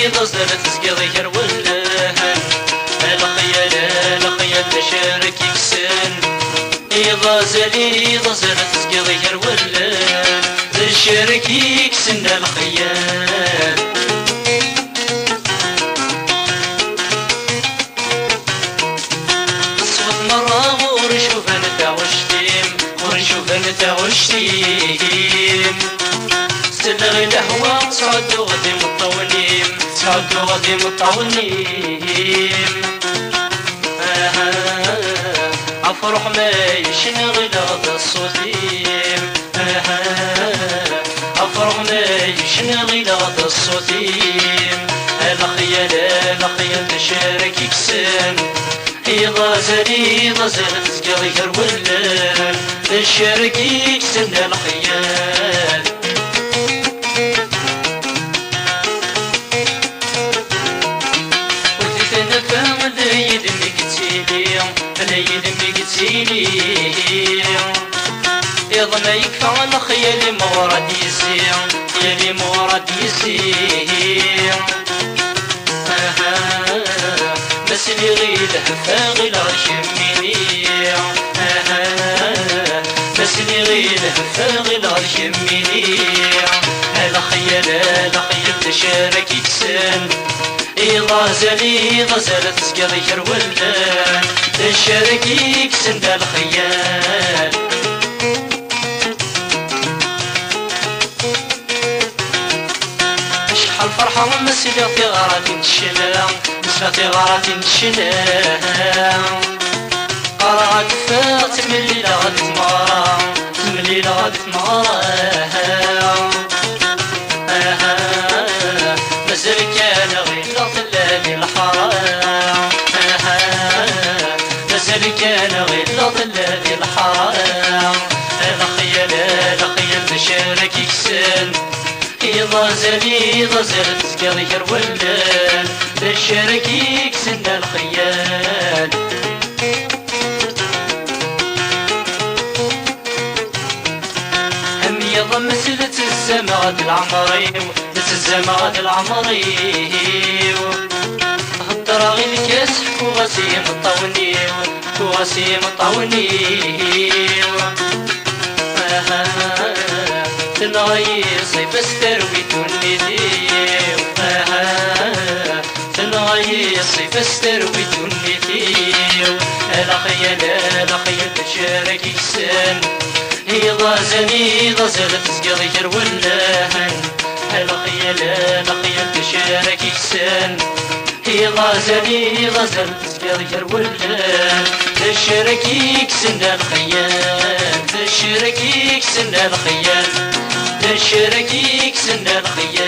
ضزر تسقي يرولن الخيال الخيال تشارك يكسن ضزلي ضزر تسقي يرولن تشارك يكسن الخيال الصوت مرة ورشوف انت وشتيم ورشوف انت وشتيم سلغي الهوى صعد غدي مطونيم صعد غدي مطونيم افرح ما يشنغل غدا الصوتيم افرح ما يشنغل غدا الصوتيم الخيال الخيال تشارك يكسن غزالي غزال تسقي يرولن تشارك يكسن الخيال يض ما يكفى الخيال مورد يسير خيالي مورد يسير مسلي غيل هفا غيل غرشميني مسلي غيل هفا غيل غرشميني الخيال الخيال تشارك يكسن غزالي غزال تسقي يرولن تشارك يكسن الخيال شحال فرحة مسلا في غارات نشلا مسلا في غارات نشلا قرعة فات من الليلة غادي تمغرى من الليلة غادي تمغرى مازال كان غير ظلالي الحرام مازال كان غير ظلالي الحرام الخيال الخيال تشارك يكسن غزالي غزال تسقي يرولن تشارك يكسن الخيال هم يضم مسلة الزمغد العمري الزمغد العمري هضر غير الكاس كوغاسيم الطوني كوغاسيم الطوني تنغي صيف استروي تونيدي تنغي صيف استروي تونيدي الخيال الخيال تشارك يكسن غزالي غزال تسقي يرولن الخيال الخيال تشارك يكسن غزالي غزال تسقي يرولن تشارك يكسن الخيال تشارك يكسن الخيال تشارك يكسن الخيال